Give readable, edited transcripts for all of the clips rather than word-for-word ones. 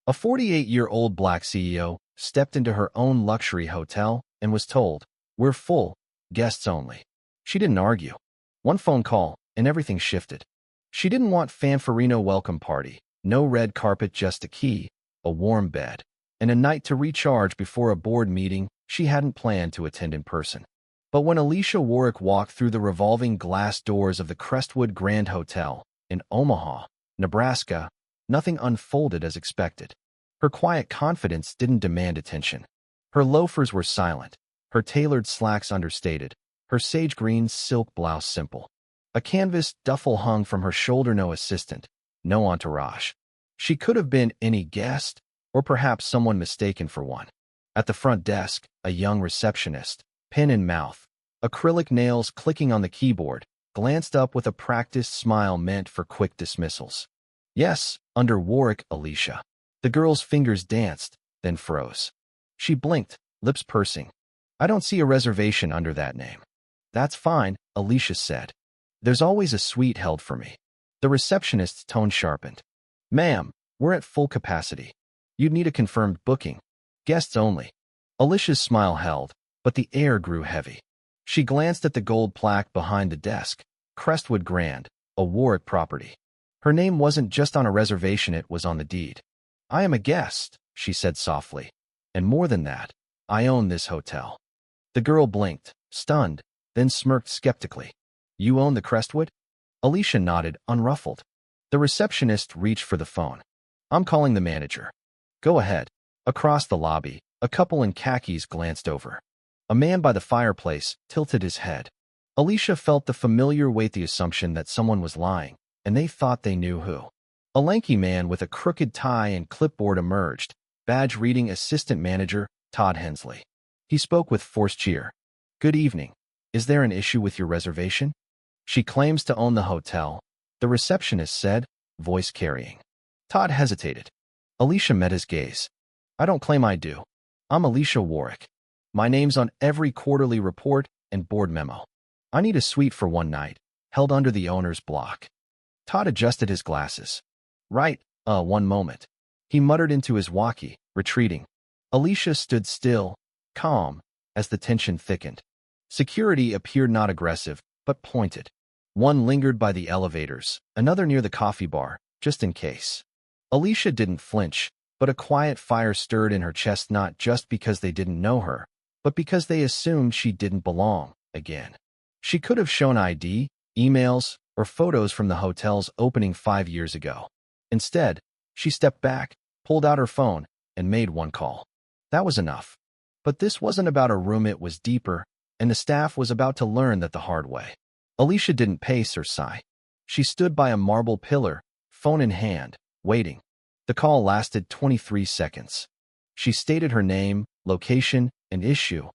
A 48-year-old black CEO stepped into her own luxury hotel and was told, "We're full, guests only." She didn't argue. One phone call, and everything shifted. She didn't want fanfarino welcome party, no red carpet, just a key, a warm bed, and a night to recharge before a board meeting she hadn't planned to attend in person. But when Alicia Warwick walked through the revolving glass doors of the Crestwood Grand Hotel in Omaha, Nebraska, nothing unfolded as expected. Her quiet confidence didn't demand attention. Her loafers were silent, her tailored slacks understated, her sage green silk blouse simple. A canvas duffel hung from her shoulder, no assistant, no entourage. She could have been any guest, or perhaps someone mistaken for one. At the front desk, a young receptionist, pen in mouth, acrylic nails clicking on the keyboard, glanced up with a practiced smile meant for quick dismissals. "Yes, under Warwick, Alicia." The girl's fingers danced, then froze. She blinked, lips pursing. "I don't see a reservation under that name." "That's fine," Alicia said. "There's always a suite held for me." The receptionist's tone sharpened. "Ma'am, we're at full capacity. You'd need a confirmed booking. Guests only." Alicia's smile held, but the air grew heavy. She glanced at the gold plaque behind the desk. Crestwood Grand, a Warwick property. Her name wasn't just on a reservation, it was on the deed. "I am a guest," she said softly. "And more than that, I own this hotel." The girl blinked, stunned, then smirked skeptically. "You own the Crestwood?" Alicia nodded, unruffled. The receptionist reached for the phone. "I'm calling the manager." "Go ahead." Across the lobby, a couple in khakis glanced over. A man by the fireplace tilted his head. Alicia felt the familiar weight, the assumption that someone was lying, and they thought they knew who. A lanky man with a crooked tie and clipboard emerged, badge reading Assistant Manager Todd Hensley. He spoke with forced cheer. "Good evening. Is there an issue with your reservation?" "She claims to own the hotel," the receptionist said, voice carrying. Todd hesitated. Alicia met his gaze. "I don't claim I do. I'm Alicia Warwick. My name's on every quarterly report and board memo. I need a suite for one night, held under the owner's block." Todd adjusted his glasses. "Right, one moment." He muttered into his walkie, retreating. Alicia stood still, calm, as the tension thickened. Security appeared not aggressive, but pointed. One lingered by the elevators, another near the coffee bar, just in case. Alicia didn't flinch, but a quiet fire stirred in her chest, not just because they didn't know her, but because they assumed she didn't belong again. She could have shown ID, emails, or photos from the hotel's opening 5 years ago. Instead, she stepped back, pulled out her phone, and made one call. That was enough. But this wasn't about a room, it was deeper, and the staff was about to learn that the hard way. Alicia didn't pace or sigh. She stood by a marble pillar, phone in hand, waiting. The call lasted 23 seconds. She stated her name, location, and issue.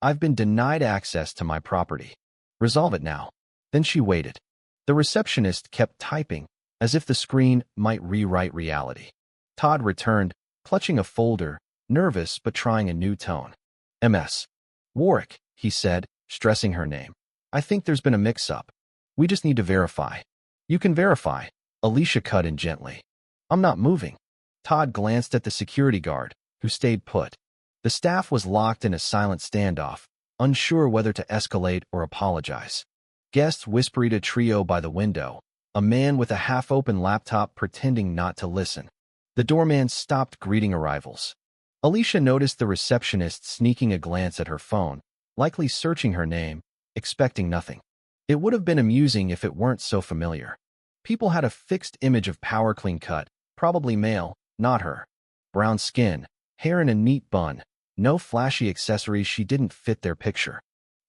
"I've been denied access to my property. Resolve it now." Then she waited. The receptionist kept typing, as if the screen might rewrite reality. Todd returned, clutching a folder, nervous but trying a new tone. "Ms. Warwick," he said, stressing her name. "I think there's been a mix-up. We just need to verify." "You can verify," Alicia cut in gently. "I'm not moving." Todd glanced at the security guard, who stayed put. The staff was locked in a silent standoff, unsure whether to escalate or apologize. Guests whispered, a trio by the window, a man with a half-open laptop pretending not to listen. The doorman stopped greeting arrivals. Alicia noticed the receptionist sneaking a glance at her phone, likely searching her name, expecting nothing. It would have been amusing if it weren't so familiar. People had a fixed image of power, clean cut, probably male, not her. Brown skin, hair in a neat bun, no flashy accessories. She didn't fit their picture.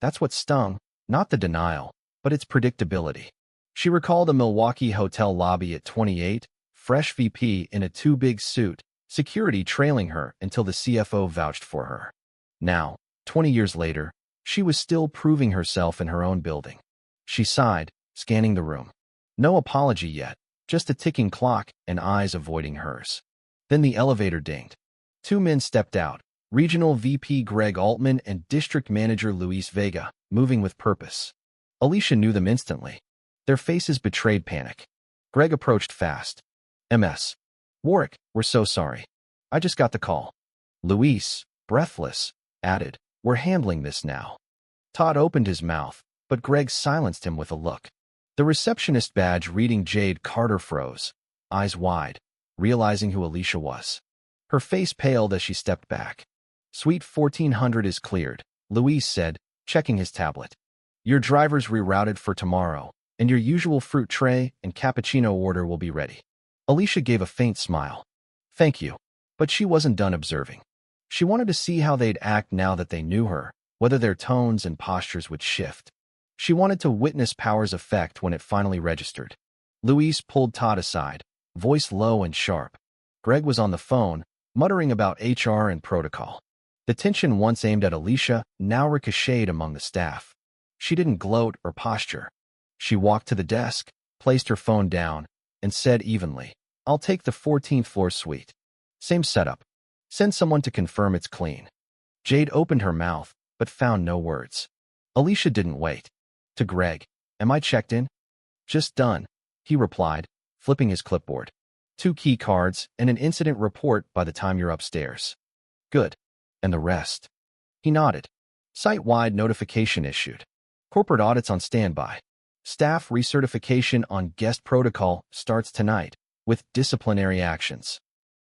That's what stung, not the denial, but its predictability. She recalled a Milwaukee hotel lobby at 28, fresh VP in a too-big suit, security trailing her until the CFO vouched for her. Now, 20 years later, she was still proving herself in her own building. She sighed, scanning the room. No apology yet, just a ticking clock and eyes avoiding hers. Then the elevator dinged. Two men stepped out, Regional VP Greg Altman and District Manager Luis Vega, moving with purpose. Alicia knew them instantly. Their faces betrayed panic. Greg approached fast. "Ms. Warwick, we're so sorry. I just got the call. Luis, breathless, added, we're handling this now. Todd opened his mouth, but Greg silenced him with a look. The receptionist badge reading Jade Carter froze, eyes wide, realizing who Alicia was. Her face paled as she stepped back. Suite 1400 is cleared, Luis said, checking his tablet. Your driver's rerouted for tomorrow, and your usual fruit tray and cappuccino order will be ready. Alicia gave a faint smile. Thank you. But she wasn't done observing. She wanted to see how they'd act now that they knew her, whether their tones and postures would shift. She wanted to witness Power's effect when it finally registered. Luis pulled Todd aside, voice low and sharp. Greg was on the phone, muttering about HR and protocol. The tension once aimed at Alicia now ricocheted among the staff. She didn't gloat or posture. She walked to the desk, placed her phone down, and said evenly, I'll take the 14th floor suite. Same setup. Send someone to confirm it's clean. Jade opened her mouth, but found no words. Alicia didn't wait. To Greg, am I checked in? Just done, he replied, flipping his clipboard. 2 key cards and an incident report by the time you're upstairs. Good. And the rest? He nodded. Site-wide notification issued. Corporate audits on standby. Staff recertification on guest protocol starts tonight, with disciplinary actions.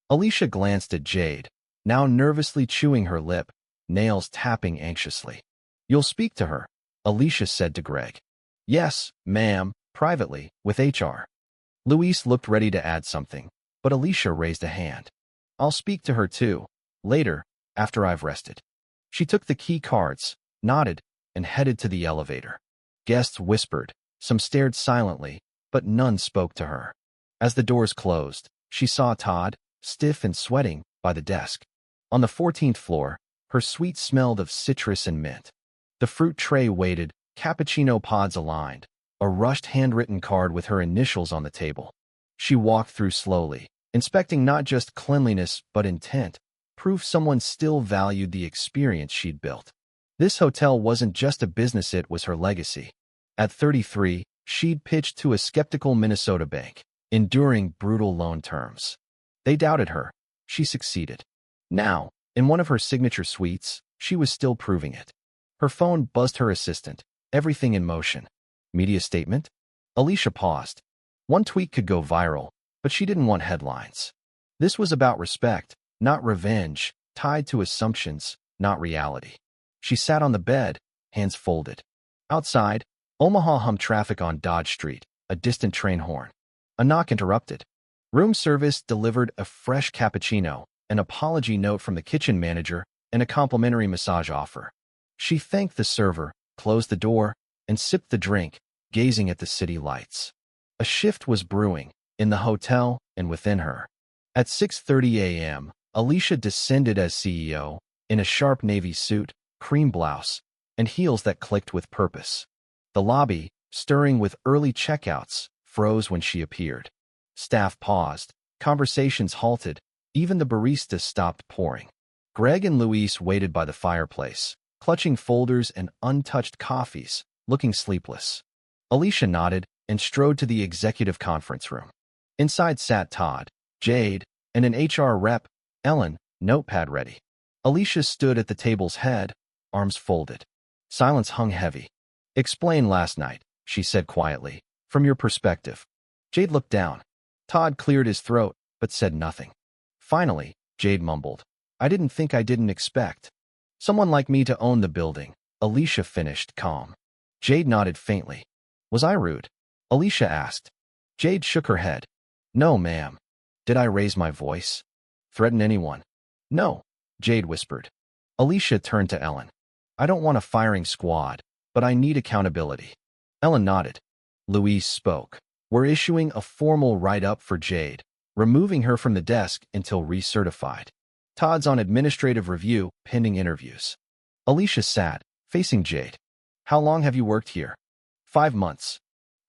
Alicia glanced at Jade, now nervously chewing her lip, nails tapping anxiously. You'll speak to her, Alicia said to Greg. Yes, ma'am, privately, with HR. Luis looked ready to add something, but Alicia raised a hand. I'll speak to her too, later, after I've rested. She took the key cards, nodded, and headed to the elevator. Guests whispered, some stared silently, but none spoke to her. As the doors closed, she saw Todd, stiff and sweating, by the desk. On the 14th floor, her suite smelled of citrus and mint. The fruit tray waited, cappuccino pods aligned, a rushed handwritten card with her initials on the table. She walked through slowly, inspecting not just cleanliness but intent, proof someone still valued the experience she'd built. This hotel wasn't just a business, it was her legacy. At 33, she'd pitched to a skeptical Minnesota bank, enduring brutal loan terms. They doubted her. She succeeded. Now, in one of her signature suites, she was still proving it. Her phone buzzed her assistant, everything in motion. Media statement? Alicia paused. One tweet could go viral, but she didn't want headlines. This was about respect, not revenge, tied to assumptions, not reality. She sat on the bed, hands folded. Outside, Omaha hummed traffic on Dodge Street, a distant train horn. A knock interrupted. Room service delivered a fresh cappuccino, an apology note from the kitchen manager, and a complimentary massage offer. She thanked the server, closed the door, and sipped the drink, gazing at the city lights. A shift was brewing, in the hotel and within her. At 6:30 a.m., Alicia descended as CEO, in a sharp navy suit, cream blouse, and heels that clicked with purpose. The lobby, stirring with early checkouts, froze when she appeared. Staff paused, conversations halted, even the barista stopped pouring. Greg and Luis waited by the fireplace, clutching folders and untouched coffees, looking sleepless. Alicia nodded and strode to the executive conference room. Inside sat Todd, Jade, and an HR rep, Ellen, notepad ready. Alicia stood at the table's head, arms folded. Silence hung heavy. Explain last night, she said quietly, from your perspective. Jade looked down. Todd cleared his throat, but said nothing. Finally, Jade mumbled, I didn't expect. Someone like me to own the building, Alicia finished, calm. Jade nodded faintly. Was I rude? Alicia asked. Jade shook her head. No, ma'am. Did I raise my voice? Threaten anyone? No, Jade whispered. Alicia turned to Ellen. I don't want a firing squad, but I need accountability. Ellen nodded. Luis spoke. We're issuing a formal write-up for Jade, removing her from the desk until recertified. Todd's on administrative review, pending interviews. Alicia sat, facing Jade. How long have you worked here? 5 months.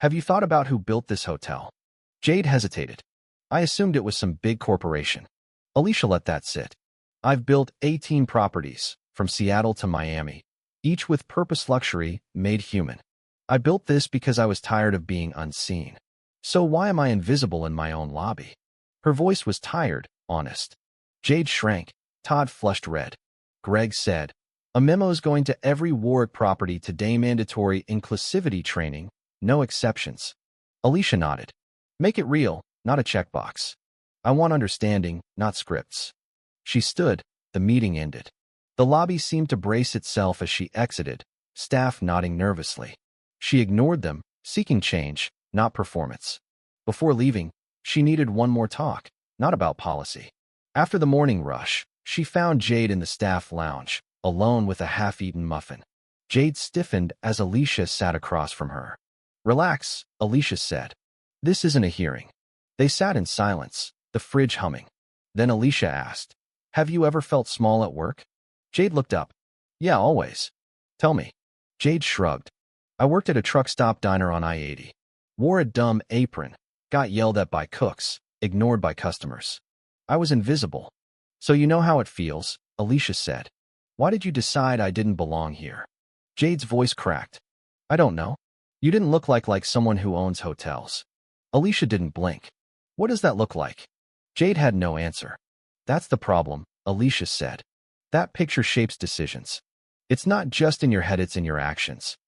Have you thought about who built this hotel? Jade hesitated. I assumed it was some big corporation. Alicia let that sit. I've built 18 properties, from Seattle to Miami, each with purpose, luxury, made human. I built this because I was tired of being unseen. So why am I invisible in my own lobby? Her voice was tired, honest. Jade shrank. Todd flushed red. Greg said, "A memo's going to every Warwick property today, mandatory inclusivity training, no exceptions." Alicia nodded. "Make it real, not a checkbox. I want understanding, not scripts." She stood. The meeting ended. The lobby seemed to brace itself as she exited, staff nodding nervously. She ignored them, seeking change, not performance. Before leaving, she needed one more talk, not about policy. After the morning rush, she found Jade in the staff lounge, alone with a half-eaten muffin. Jade stiffened as Alicia sat across from her. "Relax," Alicia said. "This isn't a hearing." They sat in silence, the fridge humming. Then Alicia asked, "Have you ever felt small at work?" Jade looked up. "Yeah, always." "Tell me." Jade shrugged. "I worked at a truck stop diner on I-80. Wore a dumb apron, got yelled at by cooks, ignored by customers. I was invisible." "So you know how it feels," Alicia said. "Why did you decide I didn't belong here?" Jade's voice cracked. "I don't know. You didn't look like someone who owns hotels." Alicia didn't blink. "What does that look like?" Jade had no answer. "That's the problem," Alicia said. "That picture shapes decisions. It's not just in your head, it's in your actions."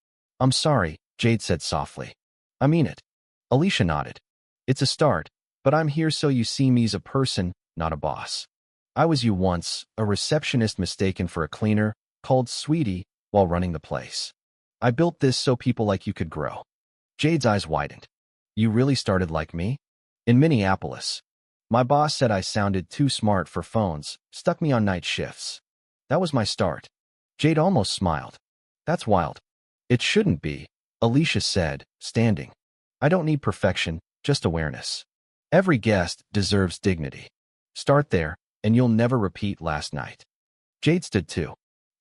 "I'm sorry," Jade said softly. "I mean it." Alicia nodded. "It's a start, but I'm here so you see me as a person, not a boss. I was you once, a receptionist mistaken for a cleaner, called Sweetie, while running the place. I built this so people like you could grow." Jade's eyes widened. "You really started like me?" "In Minneapolis. My boss said I sounded too smart for phones, stuck me on night shifts. That was my start." Jade almost smiled. "That's wild." "It shouldn't be," Alicia said, standing. "I don't need perfection, just awareness. Every guest deserves dignity. Start there, and you'll never repeat last night." Jade stood too.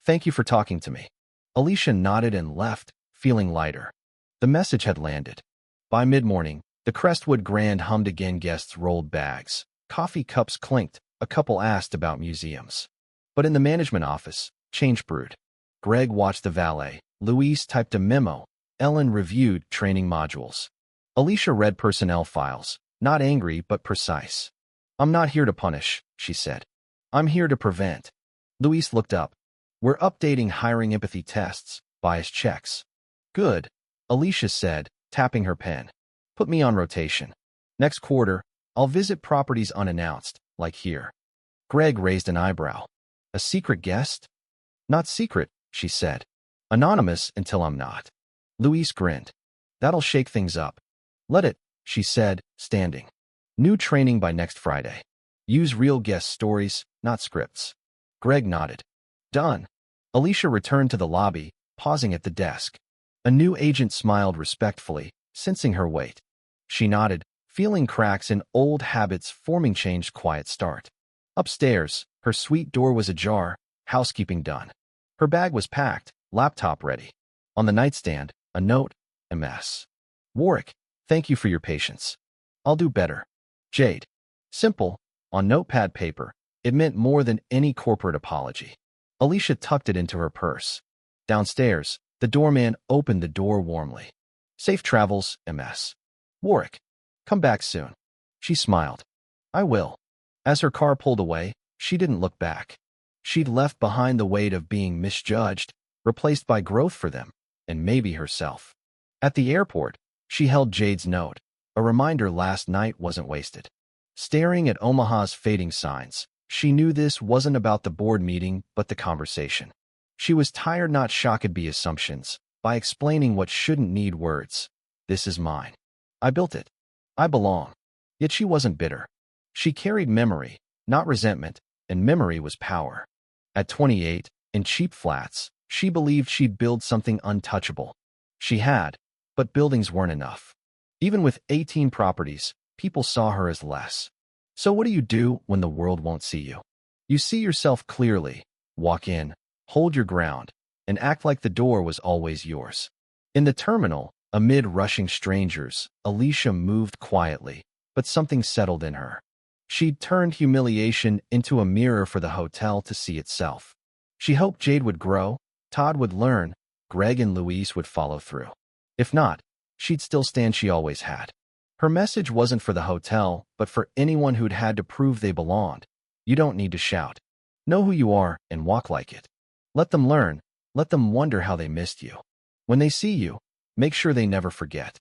"Thank you for talking to me." Alicia nodded and left, feeling lighter. The message had landed. By mid-morning, the Crestwood Grand hummed again. Guests rolled bags. Coffee cups clinked. A couple asked about museums. But in the management office, change brewed. Greg watched the valet. Louise typed a memo. Ellen reviewed training modules. Alicia read personnel files, not angry but precise. "I'm not here to punish," she said. "I'm here to prevent." Louise looked up. "We're updating hiring empathy tests, bias checks." "Good," Alicia said, tapping her pen. "Put me on rotation. Next quarter, I'll visit properties unannounced, like here." Greg raised an eyebrow. "A secret guest?" "Not secret," she said. "Anonymous until I'm not." Louise grinned. "That'll shake things up." "Let it," she said, standing. "New training by next Friday. Use real guest stories, not scripts." Greg nodded. "Done." Alicia returned to the lobby, pausing at the desk. A new agent smiled respectfully, sensing her weight. She nodded, feeling cracks in old habits forming. Changed quiet start. Upstairs, her suite door was ajar, housekeeping done. Her bag was packed, laptop ready. On the nightstand, a note, MS. "Warwick, thank you for your patience. I'll do better. Jade." Simple, on notepad paper, it meant more than any corporate apology. Alicia tucked it into her purse. Downstairs, the doorman opened the door warmly. "Safe travels, MS. Warwick. Come back soon." She smiled. "I will." As her car pulled away, she didn't look back. She'd left behind the weight of being misjudged, replaced by growth for them, and maybe herself. At the airport, she held Jade's note, a reminder last night wasn't wasted. Staring at Omaha's fading signs, she knew this wasn't about the board meeting but the conversation. She was tired, not shocked by assumptions, by explaining what shouldn't need words. "This is mine. I built it. I belong." Yet she wasn't bitter. She carried memory, not resentment, and memory was power. At 28, in cheap flats, she believed she'd build something untouchable. She had, but buildings weren't enough. Even with 18 properties, people saw her as less. So what do you do when the world won't see you? You see yourself clearly, walk in, hold your ground, and act like the door was always yours. In the terminal, amid rushing strangers, Alicia moved quietly, but something settled in her. She'd turned humiliation into a mirror for the hotel to see itself. She hoped Jade would grow, Todd would learn, Greg and Louise would follow through. If not, she'd still stand she always had. Her message wasn't for the hotel, but for anyone who'd had to prove they belonged. You don't need to shout. Know who you are and walk like it. Let them learn. Let them wonder how they missed you. When they see you, make sure they never forget.